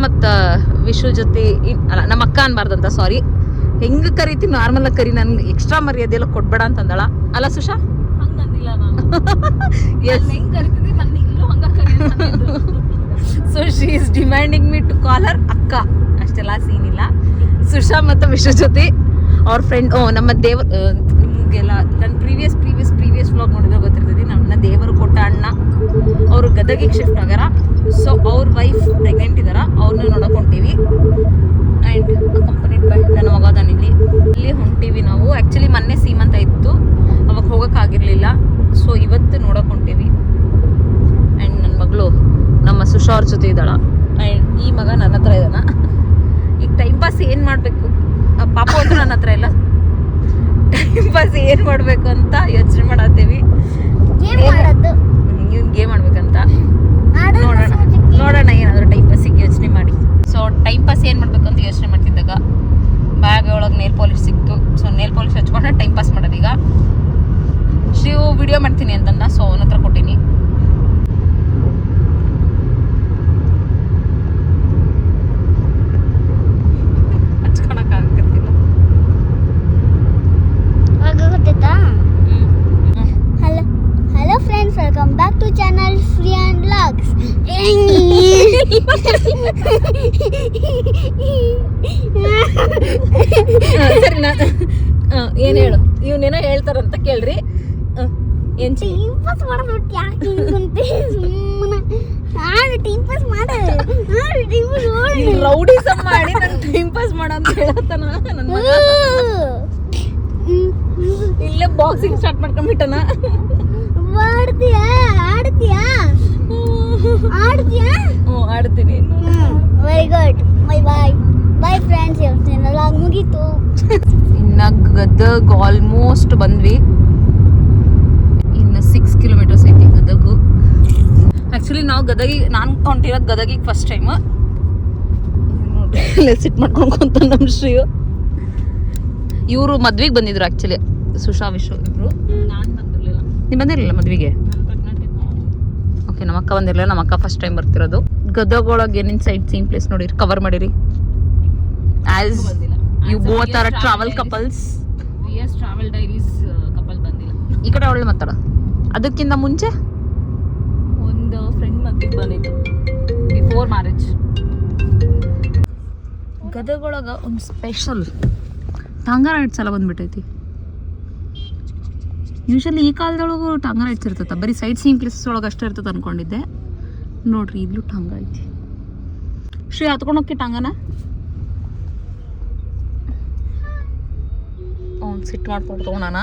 ಮತ್ತು ವಿಶ್ವ ಜೊತೆ ಅಲ್ಲ ನಮ್ಮ ಅಕ್ಕ ಅನ್ಬಾರ್ದಂತ, ಸಾರಿ, ಹೆಂಗೆ ಕರಿತೀನಿ ನಾರ್ಮಲ್ ಆಗಿ ಕರಿ, ನನ್ಗೆ ಎಕ್ಸ್ಟ್ರಾ ಮರ್ಯಾದೆ ಎಲ್ಲ ಕೊಡ್ಬೇಡ ಅಂತಂದಳ ಅಲ್ಲ Susha? So she is demanding me to call her ಅಕ್ಕ, ಅಷ್ಟೆಲ್ಲ ಸೀನ್ ಇಲ್ಲ. ಸುಷಾ ಮತ್ತು ವಿಶ್ವ ಜೊತೆ ಅವ್ರ ಫ್ರೆಂಡ್ ನಮ್ಮ ದೇವ್ರ, ನಿಮಗೆಲ್ಲ ನನ್ನ ಪ್ರೀವಿಯಸ್ ವ್ಲಾಗ್ ನೋಡಿದ್ರೆ ಗೊತ್ತಿರ್ತದೆ, ನನ್ನ ದೇವರು ಕೊಟ್ಟ ಅಣ್ಣ ಅವರು ಗದಗಿಗೆ ಶಿಫ್ಟ್ ಆಗ್ಯಾರ. ಸೊ ಅವ್ರ ವೈಫ್ ಪ್ರೆಗ್ನೆಂಟ್ ಇದಾರ, ಅವ್ರನ್ನ ನೋಡಕ್ ಹೊಂಟೀವಿ. ಆ್ಯಂಡ್ ಅಕಂಪನಿಡ್ ಬೈ ನನ್ನ ಮಗದಾನ ಇಲ್ಲಿ ಹೊಂಟೀವಿ ನಾವು. ಆ್ಯಕ್ಚುಲಿ ಮೊನ್ನೆ ಸೀಮಂತ ಇತ್ತು, ಅವಾಗ ಹೋಗೋಕ್ಕಾಗಿರಲಿಲ್ಲ. ಸೊ ಇವತ್ತು ನೋಡಕ್ ಹೊಂಟೀವಿ. ಆ್ಯಂಡ್ ನನ್ನ ಮಗಳು ನಮ್ಮ ಸುಷಾ ಅವ್ರ ಜೊತೆ ಇದ್ದಾಳ. ಆ್ಯಂಡ್ ಈ ಮಗ ನನ್ನ ಹತ್ರ ಇದ್ದಾನ. ಈಗ ಟೈಮ್ ಪಾಸ್ ಏನು ಮಾಡಬೇಕು, ಪಾಪ ಅಂತೂ ನನ್ನ ಹತ್ರ ಇಲ್ಲ. ಟೈಮ್ ಪಾಸ್ ಏನು ಮಾಡಬೇಕು ಅಂತ ಯೋಚನೆ ಮಾಡತ್ತೀವಿ. ನೀವು ಗೇಮ್ ಆಡ್ಬೇಕಂತ ನೋಡೋಣ ಏನಾದರೂ ಟೈಮ್ ಪಾಸಿಗೆ ಯೋಚನೆ ಮಾಡಿ. ಸೊ ಟೈಮ್ ಪಾಸ್ ಏನು ಮಾಡಬೇಕು ಅಂತ ಯೋಚನೆ ಮಾಡ್ತಿದ್ದಾಗ ಬ್ಯಾಗ್ ಒಳಗೆ ನೇಲ್ ಪಾಲಿಶ್ ಸಿಕ್ತು. ಸೊ ನೇಲ್ ಪಾಲಿಶ್ ಹಚ್ಕೊಂಡ್ರೆ ಟೈಮ್ ಪಾಸ್ ಮಾಡೋದು. ಈಗ ಶಿವು ವಿಡಿಯೋ ಮಾಡ್ತೀನಿ ಅಂತಂದ, ಸೊ ಅವನ ಹತ್ರ ಕೊಟ್ಟೀನಿ. Hello friends, welcome back to channel Free and Vlogs. ಸರಿ, ನಾನು ಏನು ಹೇಳು, ಇವನೇನೋ ಹೇಳ್ತಾರಂತ ಕೇಳ್ರಿ. ಏನು ಟೈಮ್ ಪಾಸ್ ಮಾಡ್ಬಿಟ್ಟು ಯಾಕೆ ಹಿಂಗಂತೆ ಸುಮ್ಮನೆ ಟೈಮ್ ಪಾಸ್ ರೌಡಿಸಮ್ ಮಾಡಿ ನಂಗೆ ಟೈಮ್ ಪಾಸ್ ಮಾಡೋ ಅಂತ ಹೇಳತ್ತಾನ ನನ್ನ ಮಗ. ಇಲ್ಲೇ ಬಾಕ್ಸಿಂಗ್ ಸ್ಟಾರ್ಟ್ ಮಾಡ್ಕೊಂಡ್ಬಿಟ್ಟನ. ಆಡ್ತೀಯಾ ಆಡ್ತೀನಿ. Very good. ಬೈ ಫ್ರೆಂಡ್ಸ್, ಇವತ್ತಿನ ವ್ಲಾಗ್ ಮುಗೀತು. ಇನ್ನು ಗದಗ್ ಆಲ್ಮೋಸ್ಟ್ ಬಂದ್ವಿ. ಇನ್ನು 6 ಕಿಲೋಮೀಟರ್ಸ್ ಐತಿ ಗದಗು. ಆ್ಯಕ್ಚುಲಿ ನಾವು ನಾನು ಹೊಂಟಿರೋದು ಗದಗಿಗೆ ಫಸ್ಟ್ ಟೈಮ್. ನೋಡ್ರಿ ಸಿಟ್ ಮಾಡ್ಕೊಂತ ನಮ್ಮ ಶ್ರೀಯು. ಇವರು ಮದ್ವೆಗೆ ಬಂದಿದ್ರು ಆ್ಯಕ್ಚುಲಿ, ಸುಷಾ ವಿಶ್ವ ಇಬ್ರು. ನಾನು ಬಂದಿರಲಿಲ್ಲ. ನೀವು ಬಂದಿರಲಿಲ್ಲ ಮದ್ವೆಗೆ? ಓಕೆ, ನಮ್ಮ ಅಕ್ಕ ಬಂದಿರಲಿಲ್ಲ. ನಮ್ಮ ಅಕ್ಕ ಫಸ್ಟ್ ಟೈಮ್ ಬರ್ತಿರೋದು. ಗದಗ ಒಳಗೆ ಏನೇನು ಸೈಟ್ ಸೀನ್ ಪ್ಲೇಸ್ ನೋಡಿರಿ, ಕವರ್ ಮಾಡಿರಿ. As you both are travel couples. Travel diaries couple ಬಂದಿಲ್ಲ. ಈ ಕಡೆ ಅವಳು ಮಾತಾಡ. ಅದಕ್ಕಿಂತ ಮುಂಚೆ ಒಂದು ಫ್ರೆಂಡ್ ಮದ್ವೆಗೆ ಬಂದಿತ್ತು, ಬಿಫೋರ್ ಮ್ಯಾರೇಜ್. ಗದಗೊಳಗೆ ಒಂದು ಸ್ಪೆಷಲ್ ಟಾಂಗಾ ರೈಡ್ಸ್ ಎಲ್ಲ ಬಂದ್ಬಿಟ್ಟೈತಿ. ಯೂಶಲಿ ಈ ಕಾಲದೊಳಗೂ ಟಾಂಗಾ ರೈಡ್ಸ್ ಇರ್ತೈತೆ, ಬರೀ ಸೈಟ್ ಸೀನ್ ಪ್ಲೇಸಸ್ ಒಳಗೆ ಅಷ್ಟೇ ಇರ್ತದೆ ಅಂದ್ಕೊಂಡಿದ್ದೆ. ನೋಡ್ರಿ ಇಲ್ಲೂ ಟಾಂಗಾ ಐತಿ. ಶ್ರೀ ಹತ್ಕೊಂಡು ಹೋಗಿ ಟಾಂಗಾನ ಅವ್ನು ಸಿಟ್ಟು ಮಾಡ್ಕೊಂಡು ತೊಗೊಳೋಣ.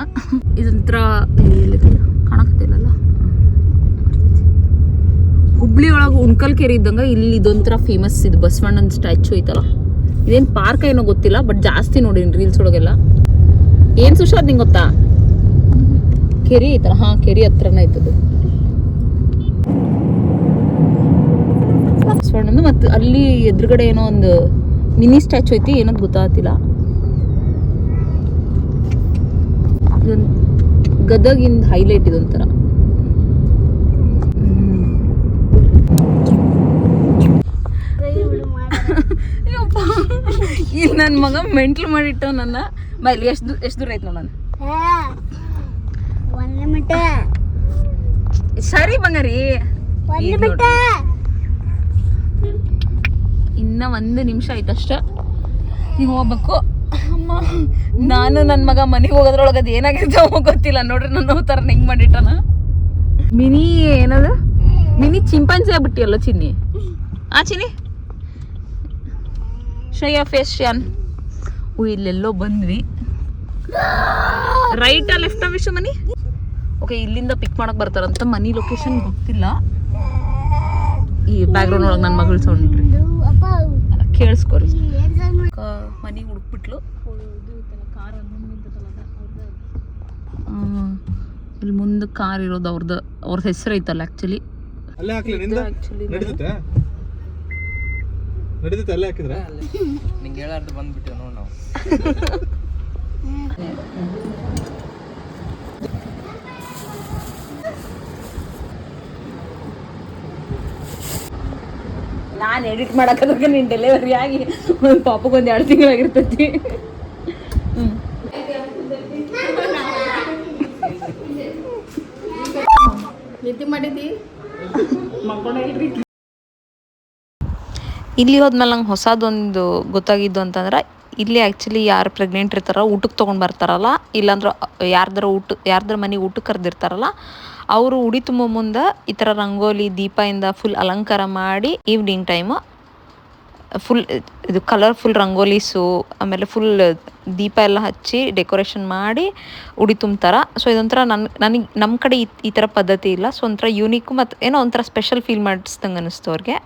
ಇದೊಂಥರ ಕಾಣಕ್ತಿಲ್ಲಲ್ಲ, ಹುಬ್ಳಿ ಒಳಗೆ ಉಣ್ಕಲ್ ಕೆರೆ ಇದ್ದಂಗೆ ಇಲ್ಲಿ ಇದೊಂಥರ ಫೇಮಸ್. ಇದು ಬಸವಣ್ಣನ ಸ್ಟ್ಯಾಚು ಐತಲ್ಲ, ಇದೇನು ಪಾರ್ಕ್ ಏನೋ ಗೊತ್ತಿಲ್ಲ, ಬಟ್ ಜಾಸ್ತಿ ನೋಡೀನಿ ರೀಲ್ಸ್ ಒಳಗೆಲ್ಲ. ಏನು ಸುಶಾದ್ ನಿಂಗೆ ಗೊತ್ತಾ? ಕೆರೆ ಐತಲ್ಲ, ಹಾಂ ಕೆರೆ ಹತ್ರನೇ ಐತದು ಬಸವಣ್ಣಂದು. ಮತ್ತು ಅಲ್ಲಿ ಎದುರುಗಡೆ ಏನೋ ಒಂದು ಮಿನಿ ಸ್ಟ್ಯಾಚು ಐತಿ, ಏನೋದು ಗೊತ್ತಾಗ್ತಿಲ್ಲ. ಇದೊಂದು ಗದಗಿಂದ ಹೈಲೈಟ್ ಇದೊಂಥರ. ಇಲ್ಲಿ ನನ್ನ ಮಗ ಮೆಂಟ್ಲು ಮಾಡಿಟ್ಟು ನನ್ನ ಬೈಲಿ. ಎಷ್ಟು ದೂರ ಐತೆ ನೋಡೋಣ. ಸರಿ ಬಂಗಾರಿ, ಇನ್ನ 1 ನಿಮಿಷ ಆಯ್ತಷ್ಟ, ನೀವು ಹೋಗ್ಬೇಕು. ಅಮ್ಮ, ನಾನು ನನ್ನ ಮಗ ಮನೆಗೆ ಹೋಗೋದ್ರೊಳಗೆ ಅದು ಏನಾಗಿರ್ತೋ ಗೊತ್ತಿಲ್ಲ. ನೋಡ್ರಿ ನನ್ನ ಥರ ಹೆಂಗೆ ಮಾಡಿಟ್ಟನ. ಮಿನಿ ಏನದು, ಮಿನಿ ಚಿಂಪಾಂಜಿ ಆಗ್ಬಿಟ್ಟಿಯಲ್ಲ ಚಿನ್ನಿ. ಚಿನ್ನಿ ಶ್ರೇಯ ಫೇಸ್ ಶಾನ್. ಇಲ್ಲೆಲ್ಲೋ ಬಂದ್ವಿ. ರೈಟಾ ಲೆಫ್ಟಾ ವಿಶ್ವ ಮನಿ? ಓಕೆ, ಇಲ್ಲಿಂದ ಪಿಕ್ ಮಾಡಕ್ಕೆ ಬರ್ತಾರಂತ. ಮನಿ ಲೊಕೇಶನ್ ಗೊತ್ತಿಲ್ಲ. ಈ ಬ್ಯಾಕ್ಗ್ರೌಂಡ್ ಒಳಗೆ ನನ್ನ ಮಗಳು ಸೌಂಡ್ ಕೇಳಿಸ್ಕೊರಿ. ಮನಿ ಹುಡುಕ್ಬಿಟ್ಲು. ಇಲ್ಲಿ ಮುಂದೆ ಕಾರ್ ಇರೋದು ಅವ್ರದ್ದು ಹೆಸರು ಐತಲ್ಲ. ಆ್ಯಕ್ಚುಲಿ ನಡೀತೈತೆ ಅಲ್ಲೇ ಹಾಕಿದ್ರೆ ನಿಂಗೆ ಹೇಳಾರ್ದು ಬಂದ್ಬಿಟ್ಟಿವಿ ನೋಡಿ ನಾವು. ನಾನು ಎಡಿಟ್ ಮಾಡಕ್ಕೆ ನೀನು ಡೆಲಿವರಿ ಆಗಿ ಒಂದು ಪಾಪಗೊಂದು 2 ತಿಂಗಳಾಗಿರ್ತೈತಿ. ನಿದ್ದೆ ಮಾಡಿದ್ದಿ ಇಲ್ಲಿ ಹೋದ್ಮೇಲೆ ನಂಗೆ ಹೊಸದೊಂದು ಗೊತ್ತಾಗಿದ್ದು ಅಂತಂದ್ರೆ ಇಲ್ಲಿ ಆ್ಯಕ್ಚುಲಿ ಯಾರು ಪ್ರೆಗ್ನೆಂಟ್ ಇರ್ತಾರೋ ಊಟಕ್ಕೆ ತೊಗೊಂಡು ಬರ್ತಾರಲ್ಲ, ಇಲ್ಲಾಂದ್ರೆ ಯಾರ್ದಾರ ಮನೆಗೆ ಊಟಕ್ಕೆ ಕರೆದಿರ್ತಾರಲ್ಲ, ಅವರು ಉಡಿ ತುಂಬ ಮುಂದೆ ಈ ಥರ ರಂಗೋಲಿ ದೀಪದಿಂದ ಫುಲ್ ಅಲಂಕಾರ ಮಾಡಿ ಈವ್ನಿಂಗ್ ಟೈಮು ಫುಲ್ ಇದು ಕಲರ್ಫುಲ್ ರಂಗೋಲೀಸು ಆಮೇಲೆ ಫುಲ್ ದೀಪ ಎಲ್ಲ ಹಚ್ಚಿ ಡೆಕೋರೇಷನ್ ಮಾಡಿ ಉಡಿ ತುಂಬ್ತಾರೆ. ಸೊ ಇದೊಂಥರ ನನಗೆ ನಮ್ಮ ಕಡೆ ಈ ಥರ ಪದ್ಧತಿ ಇಲ್ಲ. ಸೊ ಒಂಥರ ಯೂನಿಕ್ಕು ಮತ್ತು ಏನೋ ಒಂಥರ ಸ್ಪೆಷಲ್ ಫೀಲ್ ಮಾಡಿಸ್ದಂಗೆ ಅನ್ನಿಸ್ತು ಅವ್ರಿಗೆ.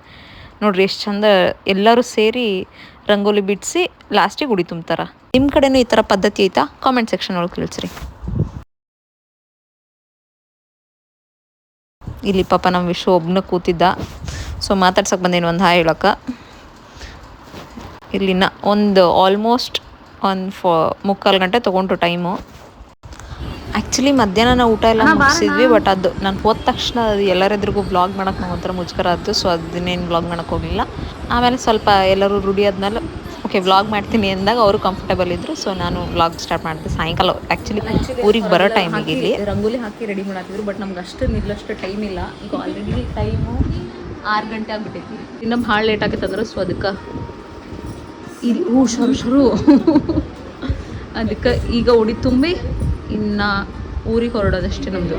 ನೋಡ್ರಿ ಎಷ್ಟು ಚಂದ ಎಲ್ಲರೂ ಸೇರಿ ರಂಗೋಲಿ ಬಿಡಿಸಿ ಲಾಸ್ಟಿಗೆ ಉಡಿ ತುಂಬ್ತಾರೆ. ನಿಮ್ಮ ಕಡೆನೂ ಈ ಥರ ಪದ್ಧತಿ ಐತಾ? ಕಾಮೆಂಟ್ ಸೆಕ್ಷನ್ ಒಳಗೆ ತಿಳಿಸ್ರಿ. ಇಲ್ಲಿ ಪಾಪ ನಮ್ಮ ವಿಶ್ವ ಒಬ್ಬನ ಕೂತಿದ್ದ. ಸೊ ಮಾತಾಡ್ಸಕ್ಕೆ ಬಂದೇನು ಒಂದು ಹಾಯ್ ಹೇಳಕ್ಕೆ. ಇಲ್ಲಿನ ಒಂದು ಆಲ್ಮೋಸ್ಟ್ ಒಂದು 3/4 ಗಂಟೆ ತೊಗೊಂಡು ಟೈಮು. ಆ್ಯಕ್ಚುಲಿ ಮಧ್ಯಾಹ್ನ ನಾವು ಊಟ ಎಲ್ಲ ಮುಗಿಸಿದ್ವಿ, ಬಟ್ ಅದು ನಾನು ಹೋದ ತಕ್ಷಣ ಅದು ಎಲ್ಲರೆದ್ರಿಗೂ ವ್ಲಾಗ್ ಮಾಡೋಕೆ ನಂಗೆ ಒಂಥರ ಮುಜುಗರ ಆಯಿತು. ಸೊ ಅದನ್ನೇನು ವ್ಲಾಗ್ ಮಾಡೋಕ್ಕೆ ಹೋಗಲಿಲ್ಲ. ಆಮೇಲೆ ಸ್ವಲ್ಪ ಎಲ್ಲರೂ ರೂಢಿ ಆದ್ಮೇಲೆ ಓಕೆ ವ್ಲಾಗ್ ಮಾಡ್ತೀನಿ ಅಂದಾಗ ಅವರು ಕಂಫರ್ಟಬಲ್ ಇದ್ದರು. ಸೊ ನಾನು ವ್ಲಾಗ್ ಸ್ಟಾರ್ಟ್ ಮಾಡಿದೆ ಸಾಯಂಕಾಲ. ಆ್ಯಕ್ಚುಲಿ ಊರಿಗೆ ಬರೋ ಟೈಮಿಗೆ ಇಲ್ಲಿ ರಂಗೋಲಿ ಹಾಕಿ ರೆಡಿ ಮಾಡತ್ತಿದ್ರು, ಬಟ್ ನಮ್ಗೆ ಅಷ್ಟು ನಿಲ್ಲಷ್ಟು ಟೈಮ್ ಇಲ್ಲ. ಈಗ ಆಲ್ರೆಡಿ ಟೈಮು 6 ಗಂಟೆ ಆಗ್ಬಿಟ್ಟೈತಿ. ಇನ್ನೂ ಭಾಳ ಲೇಟ್ ಆಗತ್ತಂದ್ರೆ ಸೊ ಅದಕ್ಕೆ ಇಲ್ಲಿ ಶುರು ಅದಕ್ಕೆ ಈಗ ಉಡಿ ತುಂಬಿ ಇನ್ನು ಊರಿಗೆ ಹೊರಡೋದಷ್ಟೇ ನಮ್ಮದು.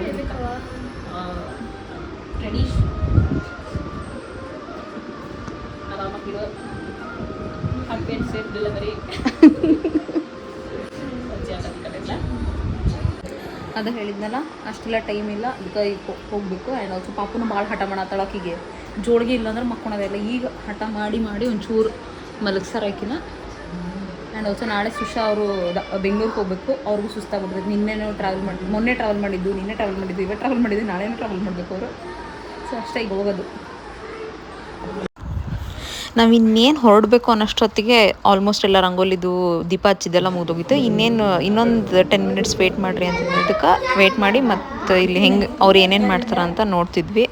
ಅದು ಹೇಳಿದ್ನಲ್ಲ ಅಷ್ಟೆಲ್ಲ ಟೈಮ್ ಇಲ್ಲ, ಅದಕ್ಕೆ ಈಗ ಹೋಗಬೇಕು. ಆ್ಯಂಡ್ ಆಲ್ಸೋ ಪಾಪನು ಭಾಳ ಹಠ ಮಾಡತ್ತಳಕಿಗೆ ಜೋಳಿಗೆ ಇಲ್ಲಾಂದ್ರೆ ಮಕ್ಕೊಳೋದೆಲ್ಲ. ಈಗ ಹಠ ಮಾಡಿ ಒಂಚೂರು ಮಲಗ್ಸಾರ ಆಕಿನ. ಆ್ಯಂಡ್ ಆಲ್ಸೋ ನಾಳೆ ಸುಶಾ ಅವರು ಬೆಂಗಳೂರಿಗೆ ಹೋಗಬೇಕು. ಅವ್ರಿಗೂ ಸುಸ್ತಾಗ್ಬಿಡ್ತೈತೆ. ಮೊನ್ನೆ ಟ್ರಾವೆಲ್ ಮಾಡಿದ್ದು, ಇವತ್ತು ಟ್ರಾವೆಲ್ ಮಾಡಿದ್ದು, ನಾಳೆನೂ ಟ್ರಾವೆಲ್ ಮಾಡಬೇಕು ಅವರು. ಸೊ ಅಷ್ಟೇ ಈಗ ಹೋಗೋದು. ನಾವು ಇನ್ನೇನು ಹೊರಡಬೇಕು ಅನ್ನೋಷ್ಟೊತ್ತಿಗೆ ಆಲ್ಮೋಸ್ಟ್ ಎಲ್ಲ ರಂಗೋಲಿದು ದೀಪ ಹಚ್ಚಿದ್ದೆಲ್ಲ ಮುಗಿದೋಗಿತ್ತು. ಇನ್ನೊಂದು 10 ಮಿನಿಟ್ಸ್ ವೇಟ್ ಮಾಡಿರಿ ಅಂತಂದಿದ್ದಕ್ಕೆ ವೇಟ್ ಮಾಡಿ ಮತ್ತು ಇಲ್ಲಿ ಹೆಂಗೆ ಅವ್ರು ಏನೇನು ಮಾಡ್ತಾರೆ ಅಂತ ನೋಡ್ತಿದ್ವಿ.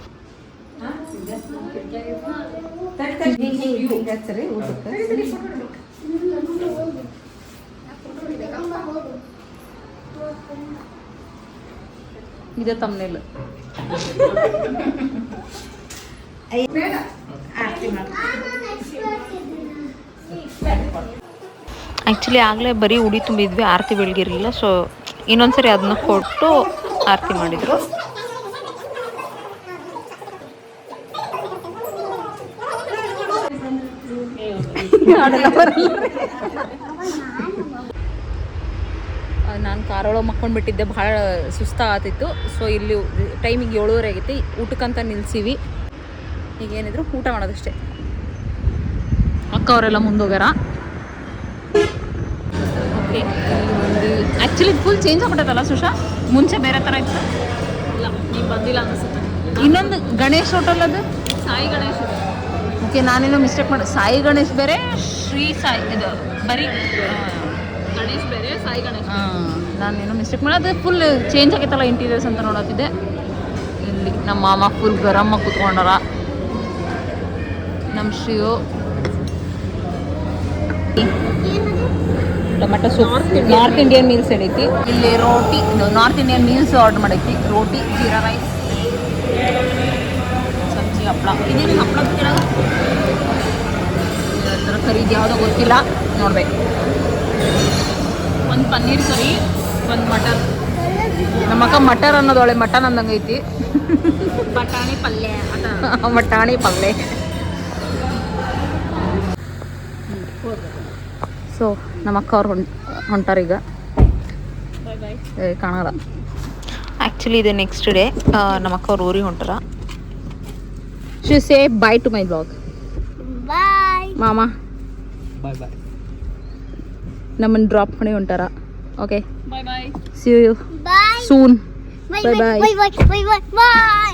ಇದೇ ತಮ್ಮನೇಲಿ ಆ್ಯಕ್ಚುಲಿ ಆಗಲೇ ಬರೀ ಉಡಿ ತುಂಬಿದ್ವಿ, ಆರತಿ ಬೆಳಗಿರಲಿಲ್ಲ. ಸೊ ಇನ್ನೊಂದ್ಸರಿ ಅದನ್ನ ಕೊಟ್ಟು ಆರತಿ ಮಾಡಿದರು. ನಾನು ಕಾರೊಳಗೆ ಮಕ್ಕೊಂಡ್ಬಿಟ್ಟಿದ್ದೆ, ಭಾಳ ಸುಸ್ತಾಗತ್ತಿತ್ತು. ಸೊ ಇಲ್ಲಿ ಟೈಮಿಗೆ 7:30 ಆಗೈತಿ. ಊಟಕ್ಕಂತ ನಿಲ್ಸೀವಿ. ಈಗೇನಿದ್ರು ಊಟ ಮಾಡೋದಷ್ಟೇ. ಅಕ್ಕ ಅವರೆಲ್ಲ ಮುಂದೋಗ್ಯಾರ. ಓಕೆ, ಆ್ಯಕ್ಚುಲಿ ಫುಲ್ ಚೇಂಜ್ ಆಗ್ಬಿಟ್ಟೈತಲ್ಲ ಸುಶಾ, ಮುಂಚೆ ಬೇರೆ ಥರ ಇತ್ತು. ಇಲ್ಲ, ನೀವು ಬಂದಿಲ್ಲ ಅನಿಸುತ್ತೆ. ಇನ್ನೊಂದು ಗಣೇಶ್ ಹೋಟೆಲ್ ಅದು ಸಾಯಿ ಗಣೇಶ್. ಓಕೆ, ನಾನೇನೋ ಮಿಸ್ಟೇಕ್ ಮಾಡಿ ಸಾಯಿ ಗಣೇಶ್ ಬೇರೆ, ಶ್ರೀ ಸಾಯಿ ಇದು ಬರೀ ಗಣೇಶ್ ಬೇರೆ, ಸಾಯಿ ಗಣೇಶ್. ನಾನೇನೋ ಮಿಸ್ಟೇಕ್ ಮಾಡಿ ಅದು ಫುಲ್ ಚೇಂಜ್ ಆಗೈತಲ್ಲ ಇಂಟೀರಿಯರ್ಸ್ ಅಂತ ನೋಡತ್ತಿದ್ದೆ. ಇಲ್ಲಿ ನಮ್ಮ ಮಾಮ ಫುಲ್ ಗರಮ್ಮ ಕೂತ್ಕೊಂಡಾರ. ನಮ್ಮ ಶ್ರೀಯು tomato soup North Indian meals ಏನೈತಿ. ಇಲ್ಲಿ ರೋಟಿ ನಾರ್ತ್ ಇಂಡಿಯನ್ ಮೀಲ್ಸ್ ಆರ್ಡರ್ ಮಾಡೈತಿ. ರೋಟಿ, ಜೀರಾ ರೈಸ್, ಸಬ್ಜಿ, ಹಪ್ಪಳ. ಇದೇನು ಹಪ್ಪಳ ಬಿಟ್ಟಿರೋ ಥರ ಕರೀದು ಯಾವುದೋ ಗೊತ್ತಿಲ್ಲ, ನೋಡ್ಬೇಕು. ಒಂದು ಪನ್ನೀರ್ ಕರಿ, ಒಂದು ಮಟನ್. ನಮ್ಮ ಅಕ್ಕ ಮಟರ್ ಅನ್ನೋದೊಳೆ ಮಟನ್ ಅಂದಂಗೆ ಐತಿ. ಬಟಾಣಿ ಪಲ್ಯ ಬಟಾಣಿ ಪಲ್ಯ. ಸೊ ನಮ್ಮ ಅಕ್ಕ ಅವ್ರು ಹೊಂಟಾರೀಗ. ಕಾಣಲ್ಲ. ಆ್ಯಕ್ಚುಲಿ ಇದು ನೆಕ್ಸ್ಟ್ ಡೇ ನಮ್ಮ ಅಕ್ಕ ಅವ್ರು ಊರಿಗೆ ಹೊಂಟಾರ. She say bye to my blog. Bye ಮಾಮ ಬಾಯ್ ಬಾಯ್. ನಮ್ಮನ್ನು ಡ್ರಾಪ್ ಮಾಡಿ ಹೊಂಟಾರ. Okay, bye bye. See you bye soon. Bye Bye bye. Bye bye bye bye bye